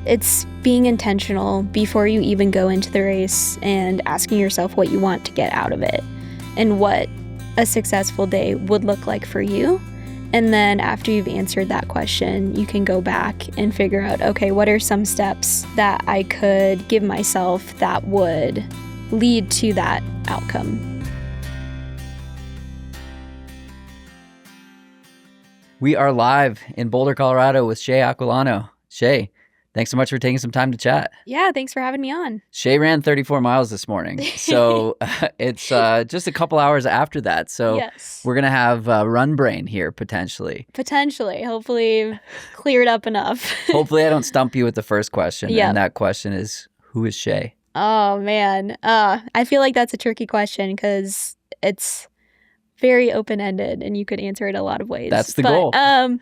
It's being intentional before you even go into the race and asking yourself what you want to get out of it and what a successful day would look like for you. And then after you've answered that question, you can go back and figure out, okay, what are some steps that I could give myself that would lead to that outcome? We are live in Boulder, Colorado with Shea Aquilano. Shea, thanks so much for taking some time to chat. Yeah, thanks for having me on. Shea ran 34 miles this morning. So it's just a couple hours after that. So Yes. we're going to have run brain here potentially. Potentially. Hopefully cleared up enough. Hopefully I don't stump you with the first question. Yep. And that question is, who is Shea? Oh, man. I feel like that's a tricky question because it's very open-ended and you could answer it a lot of ways. That's the goal.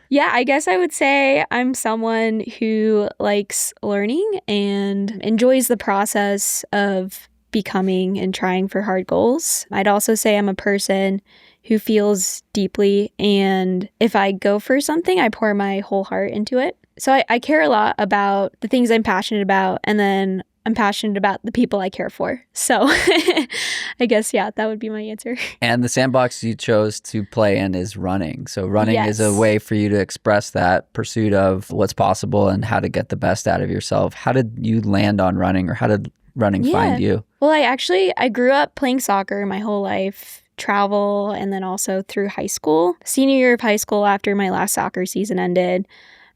Yeah, I guess I would say I'm someone who likes learning and enjoys the process of becoming and trying for hard goals. I'd also say I'm a person who feels deeply, and if I go for something, I pour my whole heart into it. So I care a lot about the things I'm passionate about, and then I'm passionate about the people I care for. So I guess, yeah, that would be my answer. And the sandbox you chose to play in is running. So running is a Yes. way for you to express that pursuit of what's possible and how to get the best out of yourself. How did you land on running, or how did running find you? Well, I grew up playing soccer my whole life, travel, and then also through high school. Senior year of high school, after my last soccer season ended,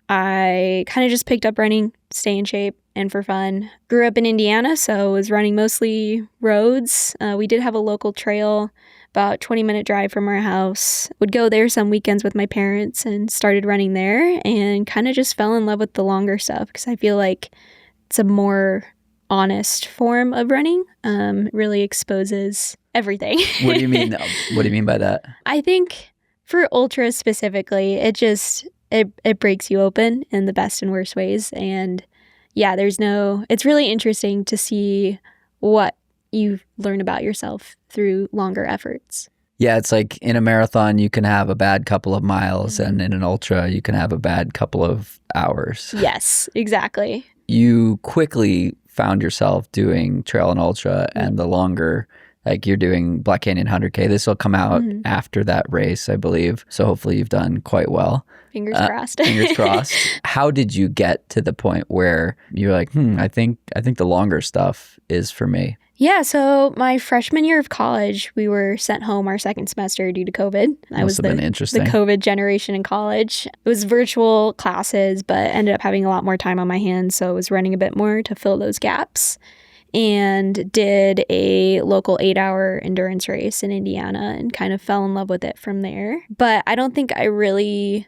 I kind of just picked up running, stay in shape, and for fun. Grew up in Indiana, so was running mostly roads. We did have a local trail, about 20-minute drive from our house. Would go there some weekends with my parents and started running there, and kind of just fell in love with the longer stuff because I feel like it's a more honest form of running. Really exposes everything. What do you mean? What do you mean by that? I think for ultras specifically, it breaks you open in the best and worst ways. And yeah, it's really interesting to see what you learn about yourself through longer efforts. Yeah, it's like in a marathon, you can have a bad couple of miles, and in an ultra, you can have a bad couple of hours. Yes, exactly. You quickly found yourself doing trail and ultra, and the longer, like you're doing Black Canyon 100K. This will come out after that race, I believe. So hopefully you've done quite well. Fingers crossed. Fingers crossed. How did you get to the point where you're like, I think the longer stuff is for me? Yeah, so my freshman year of college, we were sent home our second semester due to COVID. I was Must have been interesting. the COVID generation in college. It was virtual classes, but ended up having a lot more time on my hands, so I was running a bit more to fill those gaps. And did a local 8-hour endurance race in Indiana and kind of fell in love with it from there. But I don't think I really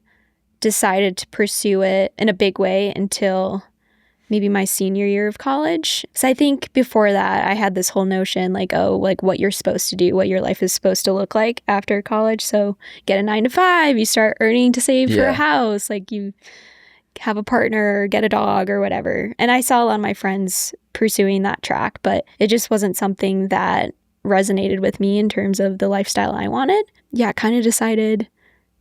decided to pursue it in a big way until maybe my senior year of college. So I think before that, I had this whole notion like what you're supposed to do, what your life is supposed to look like after college. So get a 9-to-5, you start earning to save for a house, like you have a partner or get a dog or whatever. And I saw a lot of my friends pursuing that track, but it just wasn't something that resonated with me in terms of the lifestyle I wanted. Yeah, kind of decided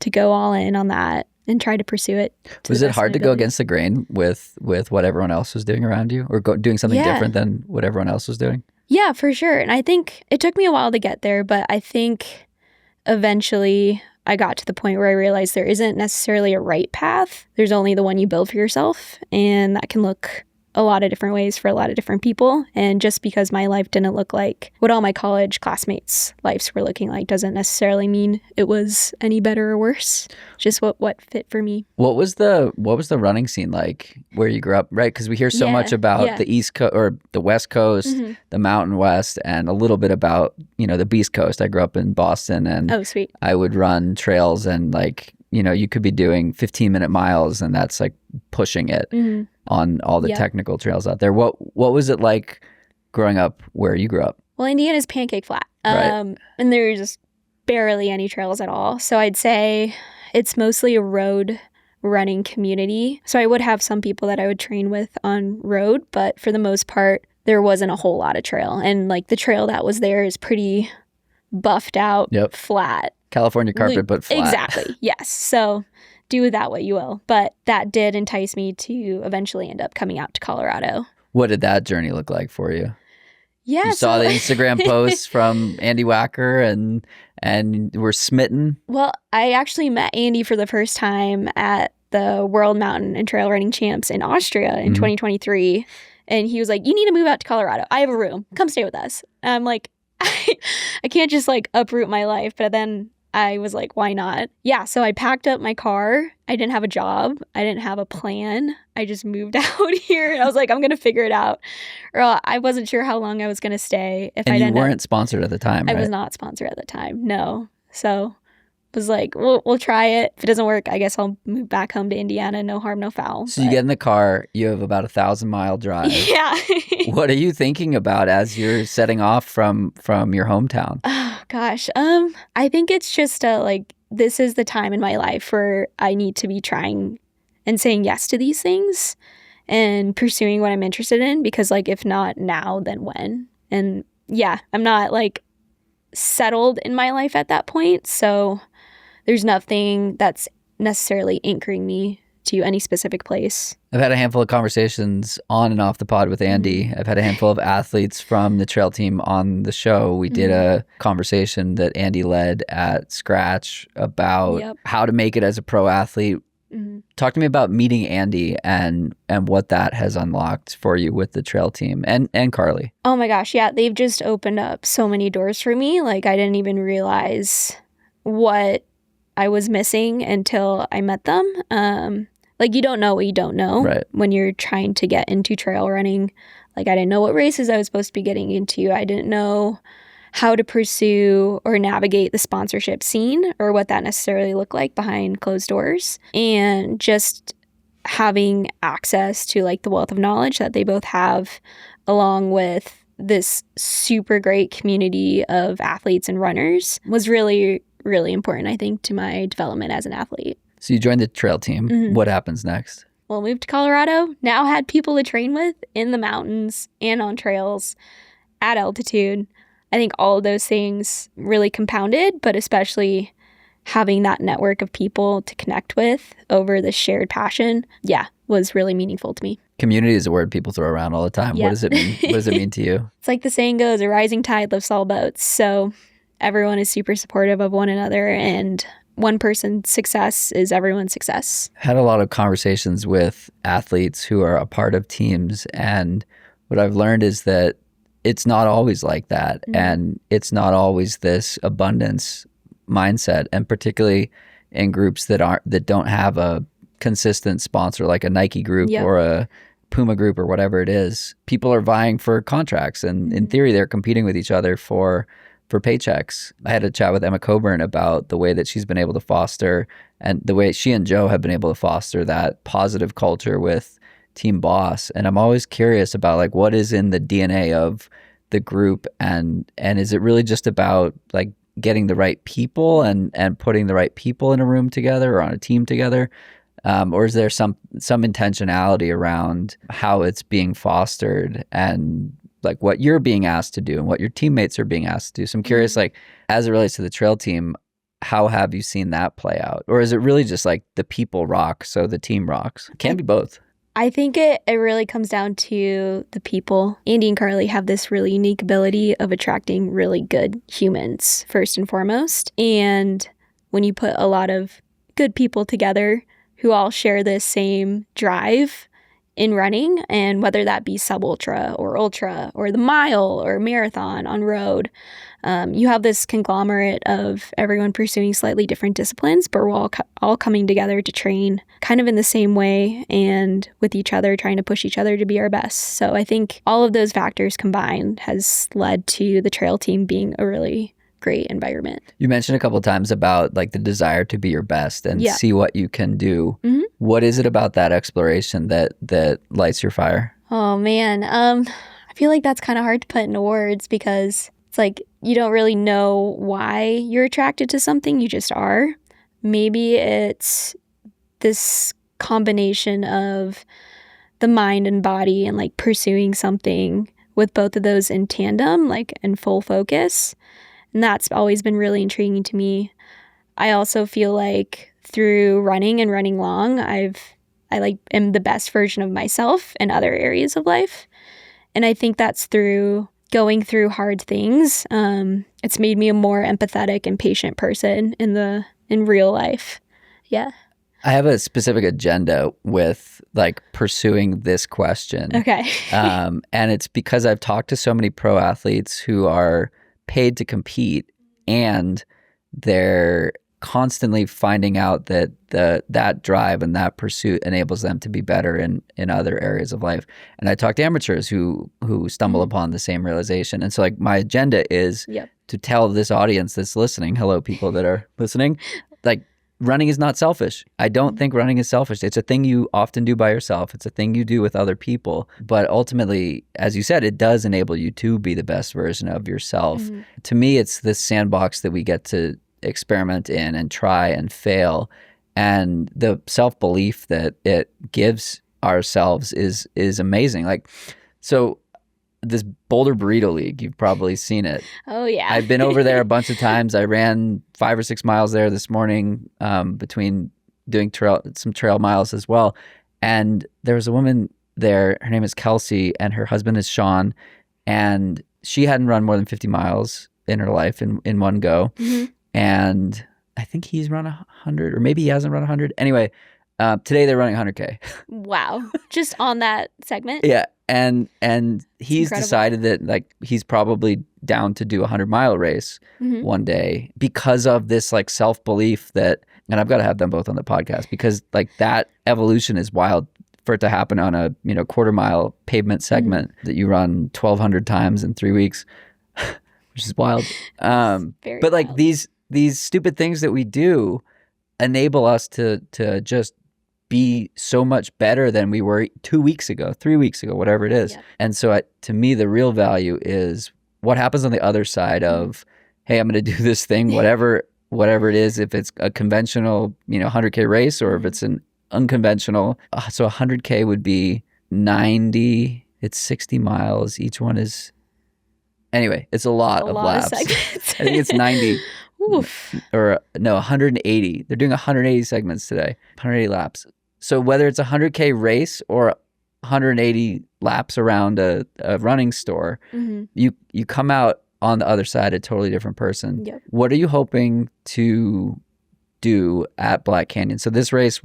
to go all in on that and try to pursue it. Was it hard to go against the grain with what everyone else was doing around you, or doing something different than what everyone else was doing? Yeah, for sure. And I think it took me a while to get there, but I think eventually I got to the point where I realized there isn't necessarily a right path. There's only the one you build for yourself, and that can look a lot of different ways for a lot of different people. And just because my life didn't look like what all my college classmates' lives were looking like doesn't necessarily mean it was any better or worse. Just what fit for me. What was the running scene like where you grew up, right? Because we hear so much about the East Coast or the West Coast, the Mountain West, and a little bit about, the Beast Coast. I grew up in Boston, and sweet. I would run trails, and you could be doing 15-minute miles, and that's like pushing it on all the technical trails out there. What was it like growing up where you grew up? Well, Indiana's pancake flat, and there's just barely any trails at all. So I'd say it's mostly a road running community. So I would have some people that I would train with on road, but for the most part, there wasn't a whole lot of trail. And like the trail that was there is pretty buffed out, flat. California carpet, but flat. Exactly. Yes. So do with that what you will. But that did entice me to eventually end up coming out to Colorado. What did that journey look like for you? Yeah, you saw the Instagram posts from Andy Wacker and were smitten. Well, I actually met Andy for the first time at the World Mountain and Trail Running Champs in Austria in 2023. And he was like, you need to move out to Colorado. I have a room. Come stay with us. And I'm like, I can't just like uproot my life. But then I was like, why not? Yeah, so I packed up my car. I didn't have a job. I didn't have a plan. I just moved out here. And I was like, I'm going to figure it out. Or I wasn't sure how long I was going to stay. And you weren't sponsored at the time, right? I was not sponsored at the time, no. So was like, we'll try it. If it doesn't work, I guess I'll move back home to Indiana. No harm, no foul. So you get in the car. You have about 1,000-mile drive. Yeah. What are you thinking about as you're setting off from your hometown? Oh, gosh. I think it's just like, this is the time in my life where I need to be trying and saying yes to these things and pursuing what I'm interested in, because like, if not now, then when? And yeah, I'm not like settled in my life at that point. So there's nothing that's necessarily anchoring me to any specific place. I've had a handful of conversations on and off the pod with Andy. I've had a handful of athletes from the trail team on the show. We did a conversation that Andy led at Scratch about how to make it as a pro athlete. Talk to me about meeting Andy and what that has unlocked for you with the trail team and Carly. Oh my gosh, yeah. They've just opened up so many doors for me. Like, I didn't even realize what I was missing until I met them. Like, you don't know what you don't know when you're trying to get into trail running. Like, I didn't know what races I was supposed to be getting into. I didn't know how to pursue or navigate the sponsorship scene or what that necessarily looked like behind closed doors. And just having access to like the wealth of knowledge that they both have, along with this super great community of athletes and runners, was really, really important, I think, to my development as an athlete. So you joined the trail team. What happens next? Well, moved to Colorado. Now had people to train with in the mountains and on trails at altitude. I think all of those things really compounded, but especially having that network of people to connect with over the shared passion, was really meaningful to me. Community is a word people throw around all the time. What does it mean? What does it mean to you? It's like the saying goes, a rising tide lifts all boats. So everyone is super supportive of one another, and one person's success is everyone's success. Had a lot of conversations with athletes who are a part of teams, and what I've learned is that it's not always like that, and it's not always this abundance mindset, and particularly in groups that don't have a consistent sponsor like a Nike group or a Puma group or whatever it is. People are vying for contracts, and in theory they're competing with each other for paychecks. I had a chat with Emma Coburn about the way that she's been able to foster, and the way she and Joe have been able to foster that positive culture with Team Boss. And I'm always curious about like what is in the DNA of the group, and is it really just about like getting the right people and putting the right people in a room together or on a team together? Or is there some intentionality around how it's being fostered and like what you're being asked to do and what your teammates are being asked to do? So I'm curious, like, as it relates to the trail team, how have you seen that play out? Or is it really just like the people rock, so the team rocks? It can be both. I think it really comes down to the people. Andy and Carly have this really unique ability of attracting really good humans, first and foremost. And when you put a lot of good people together who all share this same drive in running, and whether that be sub-ultra or the mile or marathon on road, you have this conglomerate of everyone pursuing slightly different disciplines, but we're all coming together to train kind of in the same way and with each other, trying to push each other to be our best. So I think all of those factors combined has led to the trail team being a really great environment. You mentioned a couple of times about like the desire to be your best and see what you can do. What is it about that exploration that lights your fire? Oh man, I feel like that's kind of hard to put into words, because it's like you don't really know why you're attracted to something, you just are. Maybe it's this combination of the mind and body and like pursuing something with both of those in tandem, like in full focus. And that's always been really intriguing to me. I also feel like through running and running long, I am the best version of myself in other areas of life. And I think that's through going through hard things. It's made me a more empathetic and patient person in real life. Yeah. I have a specific agenda with like pursuing this question. Okay. And it's because I've talked to so many pro athletes who are paid to compete, and they're constantly finding out that that drive and that pursuit enables them to be better in other areas of life. And I talk to amateurs who stumble upon the same realization. And so like my agenda is to tell this audience that's listening, hello people that are listening, like running is not selfish. I don't think running is selfish. It's a thing you often do by yourself. It's a thing you do with other people. But ultimately, as you said, it does enable you to be the best version of yourself. Mm-hmm. To me, it's this sandbox that we get to experiment in and try and fail. And the self-belief that it gives ourselves is amazing. Like, so this Boulder Burrito League, you've probably seen it. Oh, yeah. I've been over there a bunch of times. I ran 5 or 6 miles there this morning, between doing some trail miles as well. And there was a woman there, her name is Kelsey, and her husband is Sean. And she hadn't run more than 50 miles in her life in one go. Mm-hmm. And I think he's run 100, or maybe he hasn't run 100. Anyway, today they're running 100K. Wow. Just on that segment? Yeah. And he's decided that like he's probably down to do a 100-mile race one day because of this like self-belief that, and I've got to have them both on the podcast because like that evolution is wild for it to happen on a, quarter-mile pavement segment that you run 1,200 times in 3 weeks, which is wild. But like wild. These stupid things that we do enable us to just be so much better than we were 2 weeks ago, 3 weeks ago, whatever it is. Yeah. And so to me, the real value is what happens on the other side of, hey, I'm going to do this thing, whatever it is, if it's a conventional, 100K race or if it's an unconventional. So 100K would be 90, it's 60 miles. Each one is, anyway, it's a lot of laps. I think it's 90. Oof. Or no, 180. They're doing 180 segments today, 180 laps. So whether it's a 100K race or 180 laps around a running store, you come out on the other side a totally different person. Yep. What are you hoping to do at Black Canyon? So this race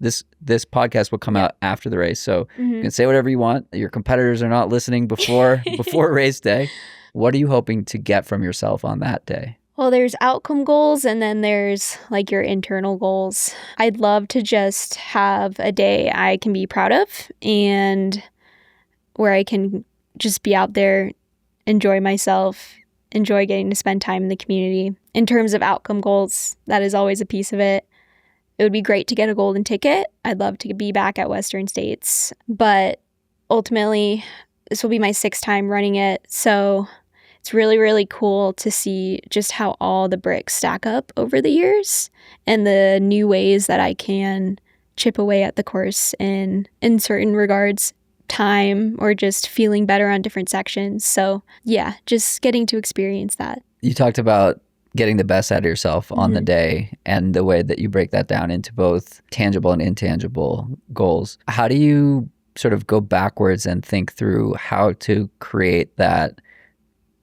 this podcast will come out after the race. So you can say whatever you want. Your competitors are not listening before race day. What are you hoping to get from yourself on that day? Well, there's outcome goals and then there's like your internal goals. I'd love to just have a day I can be proud of and where I can just be out there, enjoy myself, enjoy getting to spend time in the community. In terms of outcome goals, that is always a piece of it. It would be great to get a golden ticket. I'd love to be back at Western States, but ultimately this will be my 6th time running it. So it's really, really cool to see just how all the bricks stack up over the years and the new ways that I can chip away at the course in certain regards, time or just feeling better on different sections. So yeah, just getting to experience that. You talked about getting the best out of yourself on the day and the way that you break that down into both tangible and intangible goals. How do you sort of go backwards and think through how to create that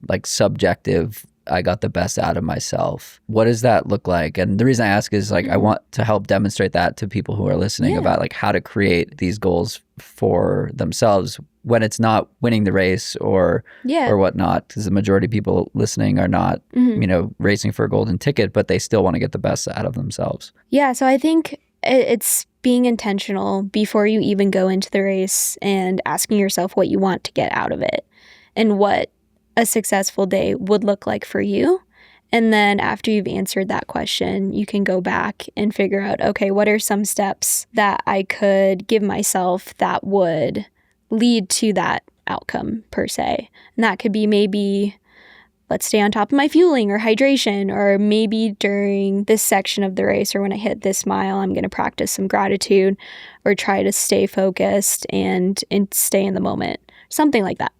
like subjective, I got the best out of myself? What does that look like? And the reason I ask is like I want to help demonstrate that to people who are listening about like how to create these goals for themselves when it's not winning the race or whatnot, because the majority of people listening are not racing for a golden ticket, but they still want to get the best out of themselves. Yeah, so I think it's being intentional before you even go into the race and asking yourself what you want to get out of it and what a successful day would look like for you. And then after you've answered that question, you can go back and figure out, okay, what are some steps that I could give myself that would lead to that outcome per se? And that could be maybe, let's stay on top of my fueling or hydration, or maybe during this section of the race or when I hit this mile, I'm going to practice some gratitude or try to stay focused and stay in the moment. Something like that.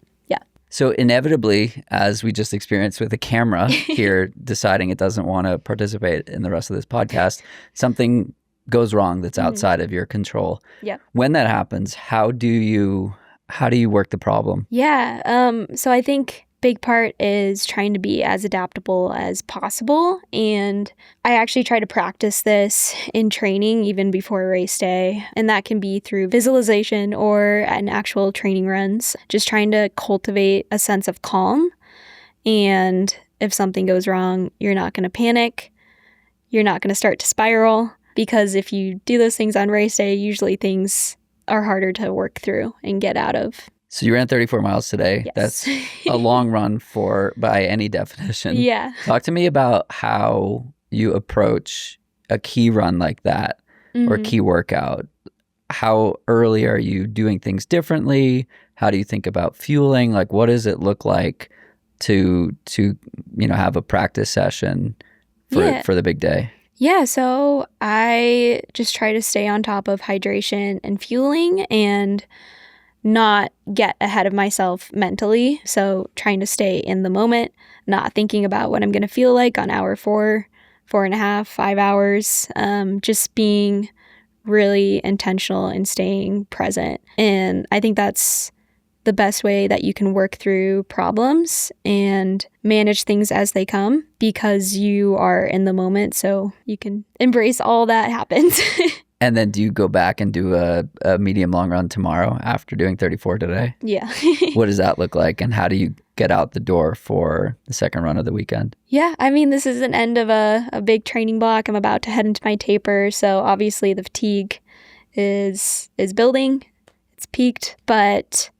So inevitably, as we just experienced with the camera here deciding it doesn't want to participate in the rest of this podcast, something goes wrong that's outside of your control. Yeah. When that happens, how do you work the problem? Yeah. So I think big part is trying to be as adaptable as possible. And I actually try to practice this in training even before race day. And that can be through visualization or in actual training runs, just trying to cultivate a sense of calm. And if something goes wrong, you're not going to panic. You're not going to start to spiral, because if you do those things on race day, usually things are harder to work through and get out of. So you ran 34 miles today. Yes. That's a long run by any definition. Yeah. Talk to me about how you approach a key run like that or key workout. How early are you doing things differently? How do you think about fueling? Like, what does it look like to have a practice session for the big day? Yeah, so I just try to stay on top of hydration and fueling and not get ahead of myself mentally. So trying to stay in the moment, not thinking about what I'm going to feel like on hour 4.5, 5 hours. Just being really intentional and staying present. And I think that's the best way that you can work through problems and manage things as they come, because you are in the moment, so you can embrace all that happens. And then do you go back and do a medium long run tomorrow after doing 34 today? Yeah. What does that look like? And how do you get out the door for the second run of the weekend? Yeah, I mean, this is an end of a big training block. I'm about to head into my taper, so obviously the fatigue is building. It's peaked, but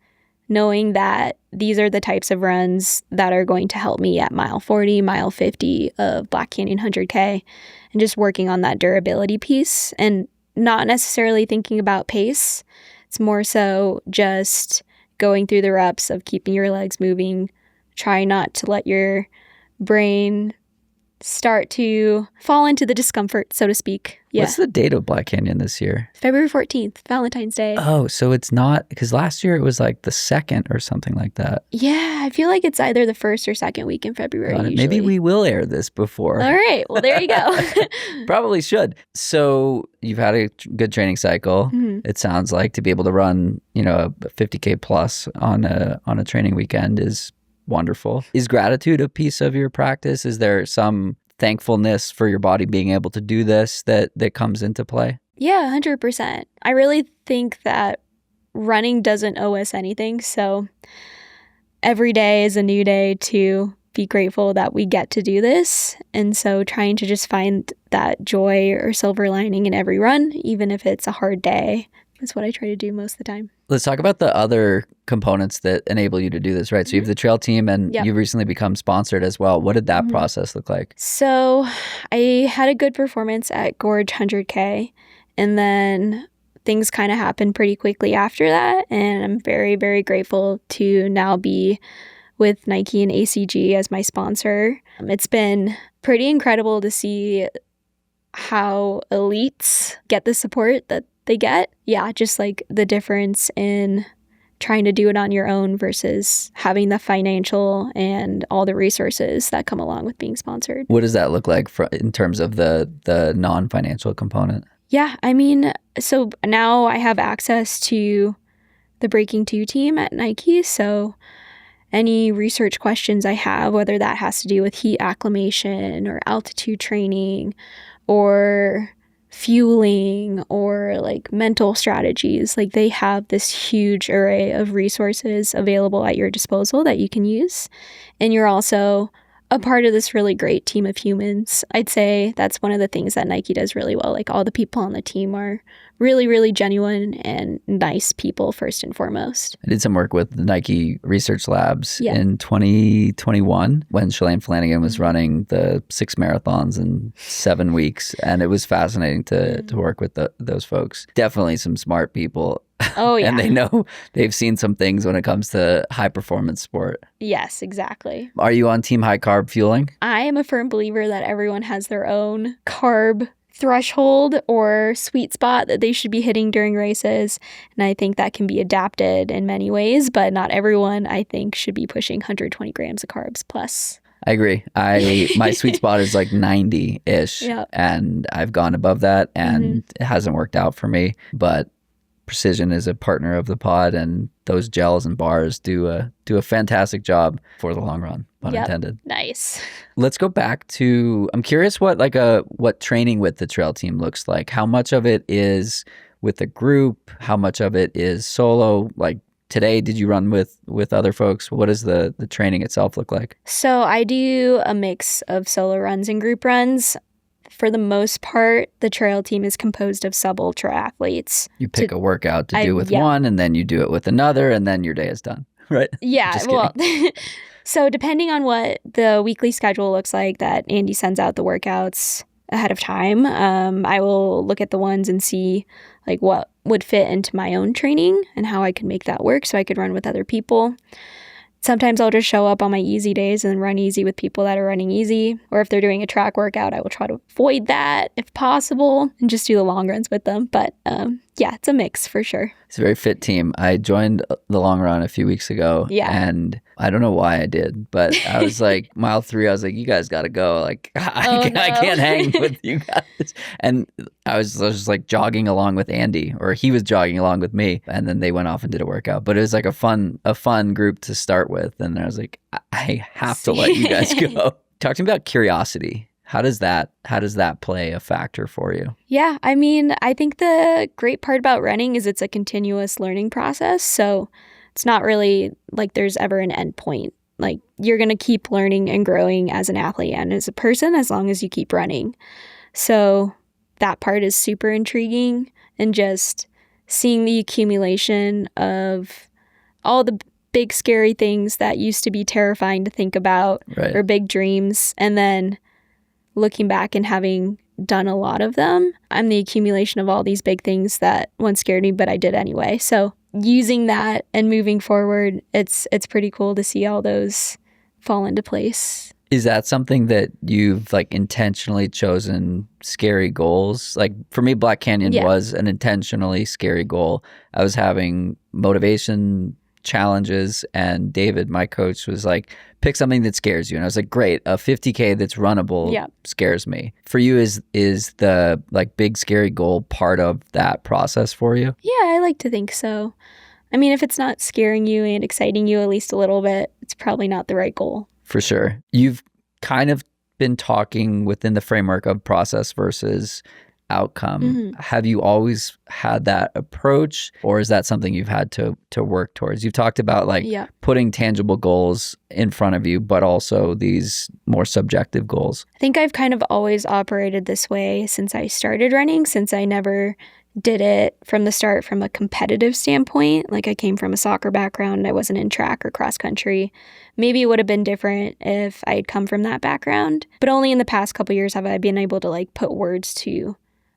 knowing that these are the types of runs that are going to help me at mile 40, mile 50 of Black Canyon 100K, and just working on that durability piece and not necessarily thinking about pace. It's more so just going through the reps of keeping your legs moving. Try not to let your brain start to fall into the discomfort, so to speak. Yeah. What's the date of Black Canyon this year? February 14th, Valentine's Day. Oh, so it's not, because last year it was like the 2nd or something like that. Yeah, I feel like it's either the 1st or 2nd week in February usually. Maybe we will air this before. All right, well, there you go. Probably should. So you've had a good training cycle. It sounds like to be able to run, a 50K plus on a training weekend is wonderful. Is gratitude a piece of your practice? Is there some thankfulness for your body being able to do this that comes into play? Yeah, 100%. I really think that running doesn't owe us anything. So every day is a new day to be grateful that we get to do this. And so trying to just find that joy or silver lining in every run, even if it's a hard day, is what I try to do most of the time. Let's talk about the other components that enable you to do this, right? So you have the trail team and you've recently become sponsored as well. What did that process look like? So I had a good performance at Gorge 100K, and then things kind of happened pretty quickly after that. And I'm very, very grateful to now be with Nike and ACG as my sponsor. It's been pretty incredible to see how elites get the support that they get. Yeah, just like the difference in trying to do it on your own versus having the financial and all the resources that come along with being sponsored. What does that look like in terms of the non-financial component? Yeah, I mean, so now I have access to the Breaking 2 team at Nike. So any research questions I have, whether that has to do with heat acclimation or altitude training or fueling or like mental strategies, like they have this huge array of resources available at your disposal that you can use. And you're also a part of this really great team of humans. I'd say that's one of the things that Nike does really well. Like all the people on the team are really, really genuine and nice people first and foremost. I did some work with the Nike Research Labs in 2021 when Shalane Flanagan was running the 6 marathons in 7 weeks. And it was fascinating to work with those folks. Definitely some smart people. Oh, yeah. And they've seen some things when it comes to high performance sport. Yes, exactly. Are you on team high carb fueling? I am a firm believer that everyone has their own carb threshold or sweet spot that they should be hitting during races. And I think that can be adapted in many ways, but not everyone, I think, should be pushing 120 grams of carbs plus. I agree. My sweet spot is like 90-ish, Yep. and I've gone above that, and it hasn't worked out for me. But Precision is a partner of the pod, and those gels and bars do a fantastic job for the long run, pun intended. Nice. Let's go back to, I'm curious what training with the trail team looks like. How much of it is with a group? How much of it is solo? Like today, did you run with other folks? What does the training itself look like? So I do a mix of solo runs and group runs. For the most part, the trail team is composed of sub-ultra athletes. You pick a workout to do with one, and then you do it with another, and then your day is done, right? Yeah, well, so depending on what the weekly schedule looks like that Andy sends out the workouts ahead of time, I will look at the ones and see like what would fit into my own training and how I could make that work so I could run with other people. Sometimes I'll just show up on my easy days and run easy with people that are running easy. Or if they're doing a track workout, I will try to avoid that if possible and just do the long runs with them. But yeah, it's a mix for sure. It's a very fit team. I joined the long run a few weeks ago. Yeah. And I don't know why I did, but I was like, mile 3, I was like, you guys got to go. Like, I can't hang with you guys. And I was just like jogging along with Andy, or he was jogging along with me. And then they went off and did a workout. But it was like a fun group to start with. And I was like, I have to let you guys go. Talk to me about curiosity. How does that play a factor for you? Yeah, I mean, I think the great part about running is it's a continuous learning process. So it's not really like there's ever an end point. Like you're going to keep learning and growing as an athlete and as a person as long as you keep running. So that part is super intriguing, and just seeing the accumulation of all the big scary things that used to be terrifying to think about, right, or big dreams, and then looking back and having done a lot of them, I'm the accumulation of all these big things that once scared me, but I did anyway. So using that and moving forward, it's pretty cool to see all those fall into place. Is that something that you've like intentionally chosen scary goals? Like for me, Black Canyon was an intentionally scary goal. I was having motivation challenges, and David, my coach, was like, pick something that scares you. And I was like, great, a 50K that's runnable scares me. For you, is the like big scary goal part of that process for you? Yeah, I like to think so. I mean, if it's not scaring you and exciting you at least a little bit, it's probably not the right goal. For sure. You've kind of been talking within the framework of process versus outcome. Mm-hmm. Have you always had that approach, or is that something you've had to work towards? You've talked about like putting tangible goals in front of you, but also these more subjective goals. I think I've kind of always operated this way since I started running, since I never did it from the start from a competitive standpoint. Like I came from a soccer background. I wasn't in track or cross country. Maybe it would have been different if I had come from that background, but only in the past couple of years have I been able to like put words to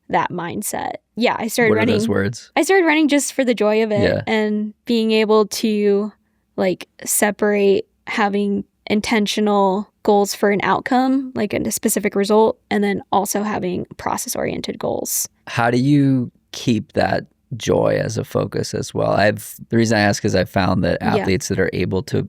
that mindset. Yeah, I started running. What are those words? I started running just for the joy of it and being able to like separate having intentional goals for an outcome, like a specific result, and then also having process-oriented goals. How do you keep that joy as a focus as well? The reason I ask is I've found that athletes that are able to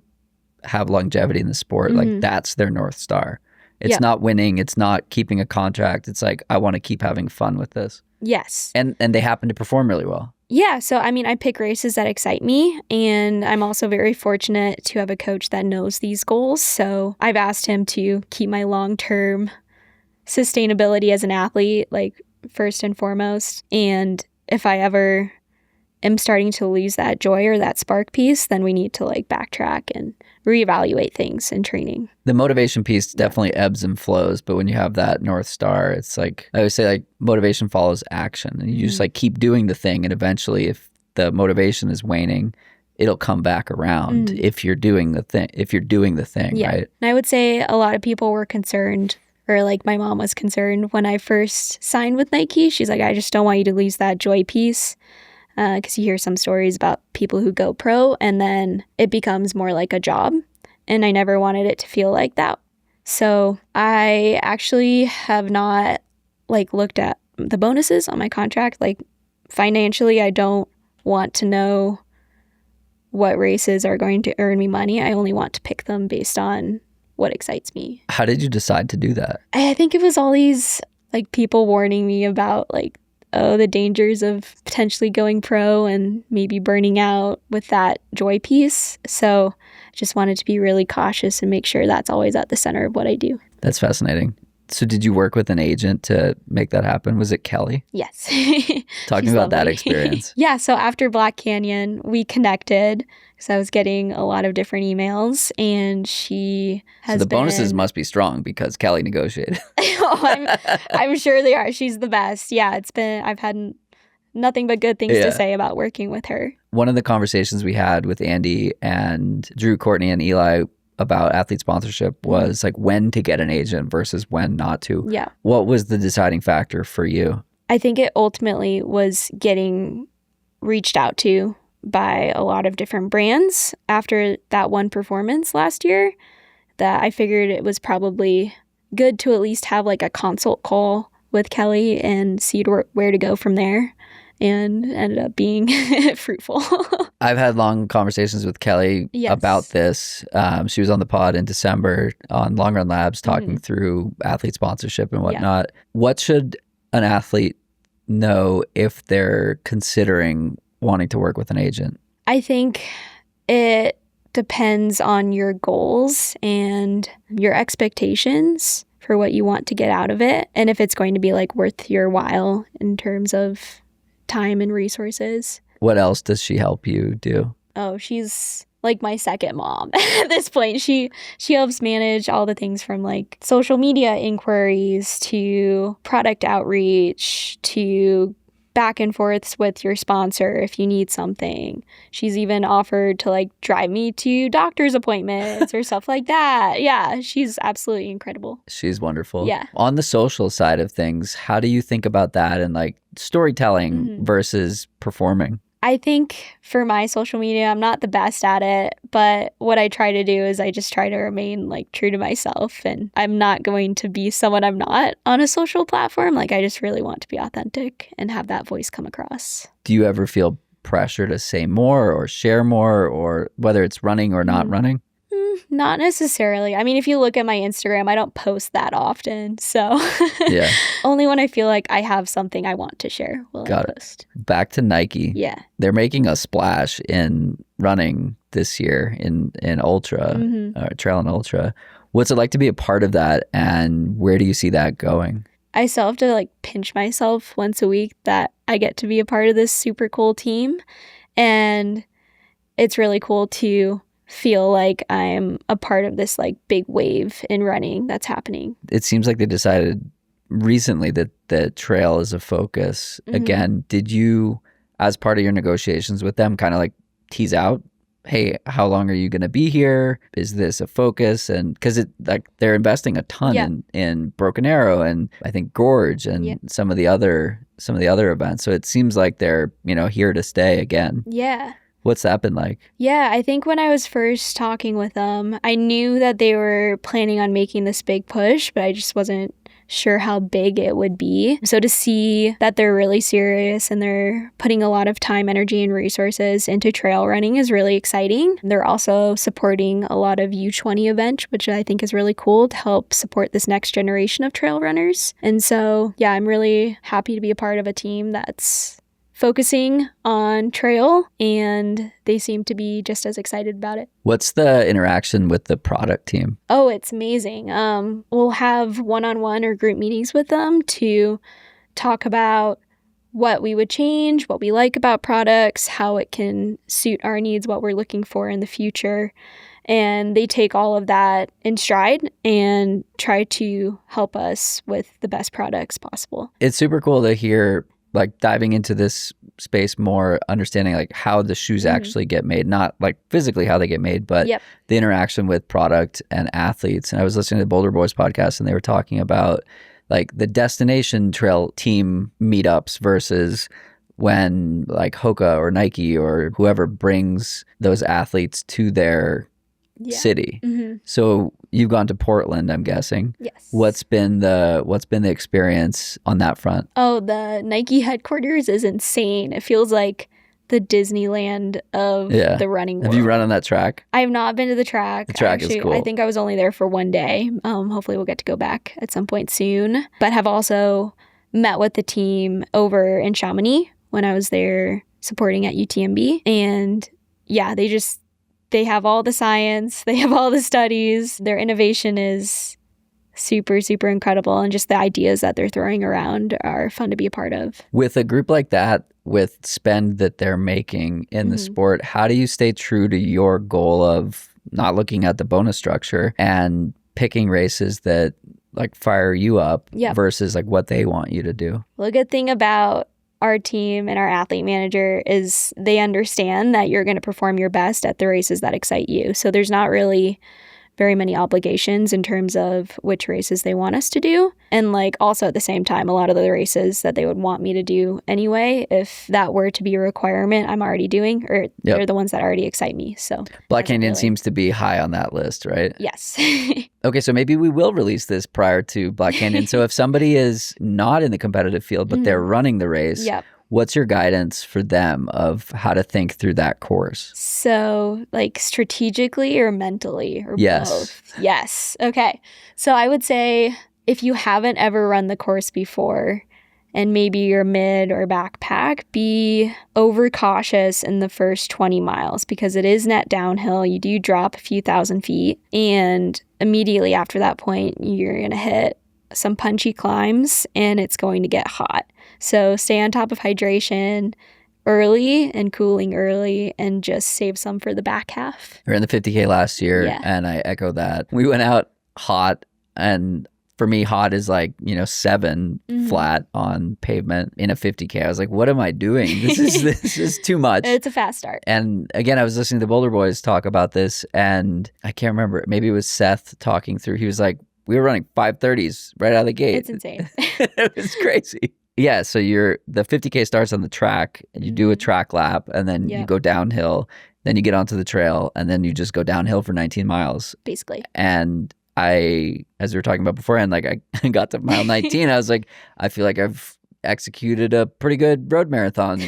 have longevity in the sport, like that's their North Star. It's not winning. It's not keeping a contract. It's like, I want to keep having fun with this. Yes. And they happen to perform really well. Yeah. So, I mean, I pick races that excite me. And I'm also very fortunate to have a coach that knows these goals. So I've asked him to keep my long-term sustainability as an athlete, like first and foremost. And if I ever am starting to lose that joy or that spark piece, then we need to like backtrack and reevaluate things in training. The motivation piece definitely ebbs and flows, but when you have that North Star, it's like, I always say, like motivation follows action, and you just like keep doing the thing, and eventually if the motivation is waning, it'll come back around if you're doing the thing, right? And I would say a lot of people were concerned, or like my mom was concerned when I first signed with Nike. She's like, I just don't want you to lose that joy piece. Because you hear some stories about people who go pro and then it becomes more like a job. And I never wanted it to feel like that. So I actually have not like looked at the bonuses on my contract. Like financially, I don't want to know what races are going to earn me money. I only want to pick them based on what excites me. How did you decide to do that? I think it was all these like people warning me about like, oh, the dangers of potentially going pro and maybe burning out with that joy piece. So I just wanted to be really cautious and make sure that's always at the center of what I do. That's fascinating. So did you work with an agent to make that happen? Was it Kelly? Yes. Talking about that experience. Yeah. So after Black Canyon, we connected because I was getting a lot of different emails, and she has So the bonuses must be strong because Kelly negotiated. I'm sure they are. She's the best. Yeah. I've had nothing but good things to say about working with her. One of the conversations we had with Andy and Drew, Courtney, and Eli about athlete sponsorship was like when to get an agent versus when not to. Yeah. What was the deciding factor for you? I think it ultimately was getting reached out to by a lot of different brands after that one performance last year, that I figured it was probably good to at least have like a consult call with Kelly and see where to go from there. And ended up being fruitful. I've had long conversations with Kelly about this. She was on the pod in December on Long Run Labs talking through athlete sponsorship and whatnot. What should an athlete know if they're considering wanting to work with an agent? I think it depends on your goals and your expectations for what you want to get out of it, and if it's going to be like worth your while in terms of time and resources. What else does she help you do? Oh, she's like my second mom at this point. She helps manage all the things from like social media inquiries to product outreach to back and forths with your sponsor if you need something. She's even offered to like drive me to doctor's appointments or stuff like that. Yeah, she's absolutely incredible. She's wonderful. Yeah. On the social side of things, how do you think about that and like storytelling versus performing? I think for my social media, I'm not the best at it, but what I try to do is I just try to remain like true to myself, and I'm not going to be someone I'm not on a social platform. Like I just really want to be authentic and have that voice come across. Do you ever feel pressure to say more or share more, or whether it's running or not running? Not necessarily. I mean, if you look at my Instagram, I don't post that often. So yeah. Only when I feel like I have something I want to share will I post. Back to Nike. Yeah. They're making a splash in running this year in ultra, trail and ultra. What's it like to be a part of that, and where do you see that going? I still have to like pinch myself once a week that I get to be a part of this super cool team. And it's really cool to feel like I'm a part of this like big wave in running that's happening. It seems like they decided recently that the trail is a focus. Again, did you, as part of your negotiations with them, kind of like tease out, hey, how long are you going to be here? Is this a focus? And because it like they're investing a ton in Broken Arrow and I think Gorge and some of the other events. So it seems like they're, here to stay again. Yeah. What's that been like? Yeah, I think when I was first talking with them, I knew that they were planning on making this big push, but I just wasn't sure how big it would be. So to see that they're really serious and they're putting a lot of time, energy, and resources into trail running is really exciting. They're also supporting a lot of U20 events, which I think is really cool to help support this next generation of trail runners. And so, yeah, I'm really happy to be a part of a team that's focusing on trail, and they seem to be just as excited about it. What's the interaction with the product team? Oh, it's amazing. We'll have one-on-one or group meetings with them to talk about what we would change, what we like about products, how it can suit our needs, what we're looking for in the future. And they take all of that in stride and try to help us with the best products possible. It's super cool to hear, like diving into this space more, understanding like how the shoes actually get made, not like physically how they get made, but the interaction with product and athletes. And I was listening to the Boulder Boys podcast, and they were talking about like the destination trail team meetups versus when like Hoka or Nike or whoever brings those athletes to their city. So you've gone to Portland, I'm guessing. Yes. What's been the experience on that front? Oh, the Nike headquarters is insane. It feels like the Disneyland of the running world. Have you run on that track? I have not been to the track. The track is cool. I think I was only there for one day. Hopefully we'll get to go back at some point soon. But have also met with the team over in Chamonix when I was there supporting at UTMB. And yeah, they have all the science. They have all the studies. Their innovation is super, super incredible. And just the ideas that they're throwing around are fun to be a part of. With a group like that, with spend that they're making in the sport, how do you stay true to your goal of not looking at the bonus structure and picking races that like fire you up versus like what they want you to do? Well, a good thing about our team and our athlete manager is they understand that you're going to perform your best at the races that excite you. So there's not really very many obligations in terms of which races they want us to do. And like also at the same time, a lot of the races that they would want me to do anyway, if that were to be a requirement, I'm already doing, or they're the ones that already excite me. So Black Canyon seems to be high on that list, right? Yes. Okay, so maybe we will release this prior to Black Canyon. So if somebody is not in the competitive field, but they're running the race, what's your guidance for them of how to think through that course? So like strategically or mentally or both? Yes. Okay. So I would say if you haven't ever run the course before and maybe you're mid or backpack, be overcautious in the first 20 miles because it is net downhill. You do drop a few thousand feet, and immediately after that point, you're going to hit some punchy climbs and it's going to get hot. So stay on top of hydration early and cooling early and just save some for the back half. We were in the 50K last year and I echo that. We went out hot, and for me, hot is like, 7 flat on pavement in a 50K. I was like, what am I doing? This is too much. It's a fast start. And again, I was listening to the Boulder boys talk about this, and I can't remember. Maybe it was Seth talking through. He was like, we were running 5:30s right out of the gate. It's insane. It was crazy. Yeah, so the 50K starts on the track, and you do a track lap, and then you go downhill, then you get onto the trail, and then you just go downhill for 19 miles. Basically. And as we were talking about beforehand, like I got to mile 19, I was like, I feel like I've executed a pretty good road marathon,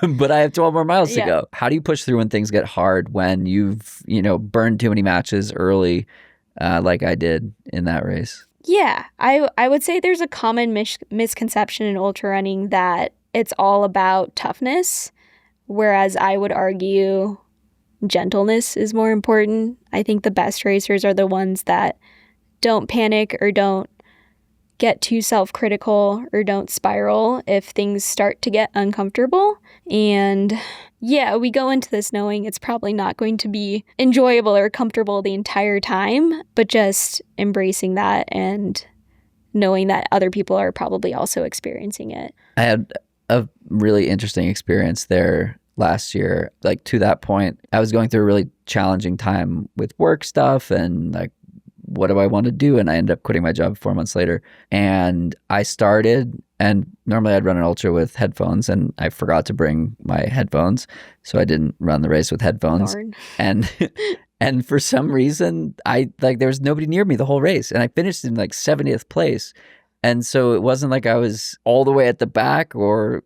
but I have 12 more miles to go. How do you push through when things get hard, when you've, burned too many matches early, like I did in that race? Yeah, I would say there's a common misconception in ultra running that it's all about toughness, whereas I would argue gentleness is more important. I think the best racers are the ones that don't panic or don't get too self-critical or don't spiral if things start to get uncomfortable. And yeah, we go into this knowing it's probably not going to be enjoyable or comfortable the entire time, but just embracing that and knowing that other people are probably also experiencing it. I had a really interesting experience there last year. Like, to that point, I was going through a really challenging time with work stuff and like, what do I want to do? And I ended up quitting my job 4 months later. And I started, and normally I'd run an ultra with headphones, and I forgot to bring my headphones. So I didn't run the race with headphones. Darn. And for some reason, there was nobody near me the whole race. And I finished in like 70th place. And so it wasn't like I was all the way at the back or,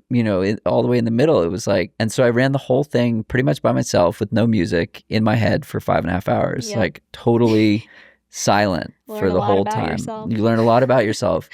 all the way in the middle. It was like, and so I ran the whole thing pretty much by myself with no music in my head for 5.5 hours, like totally silent for the whole time. You learn a lot about yourself.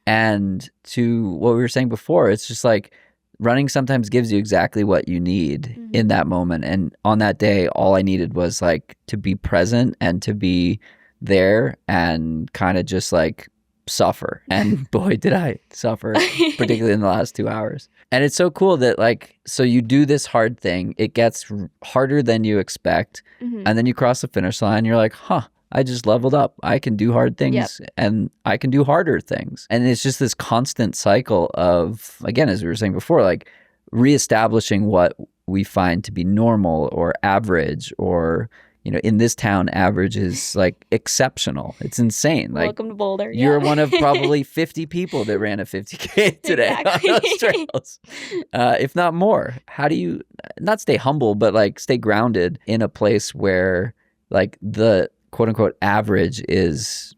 And to what we were saying before, it's just like running sometimes gives you exactly what you need in that moment. And on that day, all I needed was like to be present and to be there and kind of just like suffer. And boy, did I suffer, particularly in the last 2 hours. And it's so cool that so you do this hard thing, it gets harder than you expect. And then you cross the finish line, you're like, I just leveled up. I can do hard things and I can do harder things. And it's just this constant cycle of, again, as we were saying before, like reestablishing what we find to be normal or average, or, in this town, average is like exceptional. It's insane. Like, welcome to Boulder. You're one of probably 50 people that ran a 50K today on those trails, if not more. How do you not stay humble, but like stay grounded in a place where like the quote unquote average is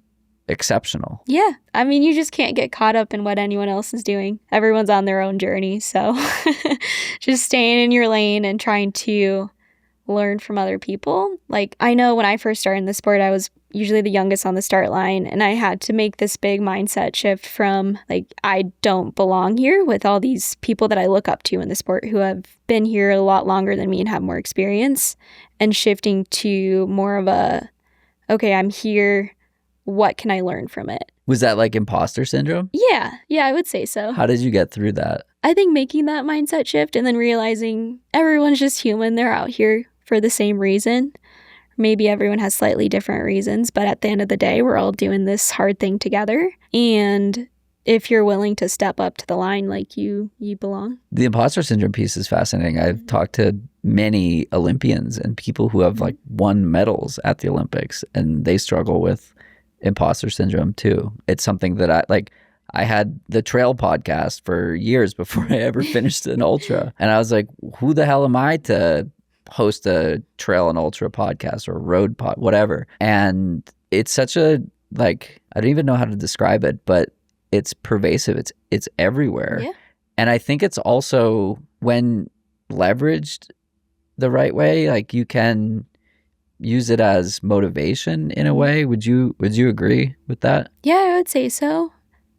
exceptional. Yeah. I mean, you just can't get caught up in what anyone else is doing. Everyone's on their own journey. So just staying in your lane and trying to learn from other people. Like, I know when I first started in the sport, I was usually the youngest on the start line, and I had to make this big mindset shift from like, I don't belong here with all these people that I look up to in the sport who have been here a lot longer than me and have more experience, and shifting to more of a, okay, I'm here, what can I learn from it? Was that like imposter syndrome? Yeah, I would say so. How did you get through that? I think making that mindset shift and then realizing everyone's just human. They're out here for the same reason. Maybe everyone has slightly different reasons, but at the end of the day, we're all doing this hard thing together. And if you're willing to step up to the line, like you belong. The imposter syndrome piece is fascinating. I've talked to many Olympians and people who have like won medals at the Olympics, and they struggle with imposter syndrome too. It's something that I had the trail podcast for years before I ever finished an ultra. And I was like, who the hell am I to host a trail and ultra podcast or road pod, whatever. And it's such a, like, I don't even know how to describe it, but it's pervasive. It's everywhere. Yeah. And I think it's also, when leveraged the right way, like, you can use it as motivation in a way. Would you agree with that? Yeah, I would say so.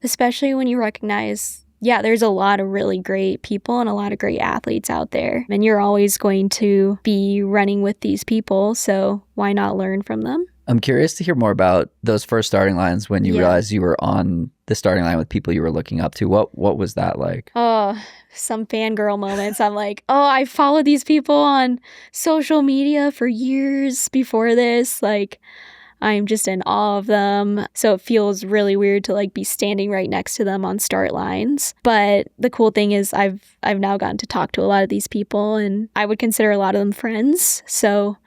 Especially when you recognize, yeah, there's a lot of really great people and a lot of great athletes out there. And you're always going to be running with these people. So why not learn from them? I'm curious to hear more about those first starting lines when you realized you were on the starting line with people you were looking up to. What was that like? Oh, some fangirl moments. I'm like, oh, I followed these people on social media for years before this. Like, I'm just in awe of them. So it feels really weird to like be standing right next to them on start lines. But the cool thing is I've now gotten to talk to a lot of these people, and I would consider a lot of them friends. So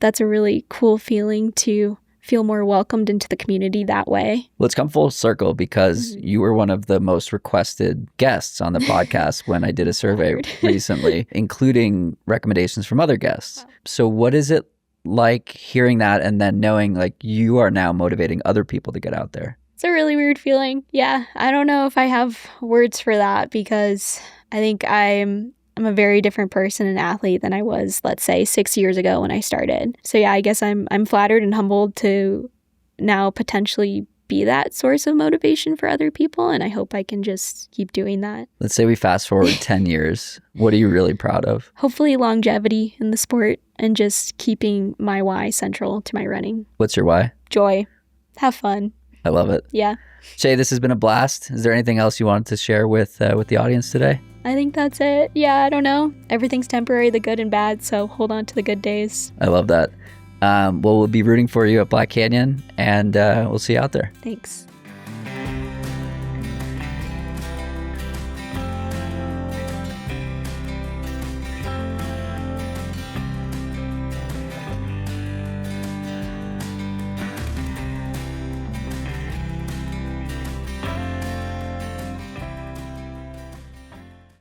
that's a really cool feeling to feel more welcomed into the community that way. Let's come full circle, because you were one of the most requested guests on the podcast when I did a survey recently, including recommendations from other guests. Wow. So what is it like hearing that and then knowing like you are now motivating other people to get out there? It's a really weird feeling. Yeah, I don't know if I have words for that, because I think I'm a very different person and athlete than I was, let's say, 6 years ago when I started. So yeah, I guess I'm flattered and humbled to now potentially be that source of motivation for other people, and I hope I can just keep doing that. Let's say we fast forward 10 years. What are you really proud of? Hopefully longevity in the sport and just keeping my why central to my running. What's your why? Joy. Have fun. I love it. Yeah. Shea, this has been a blast. Is there anything else you wanted to share with the audience today? I think that's it. Yeah, I don't know. Everything's temporary, the good and bad, so hold on to the good days. I love that. Well, we'll be rooting for you at Black Canyon, and we'll see you out there. Thanks.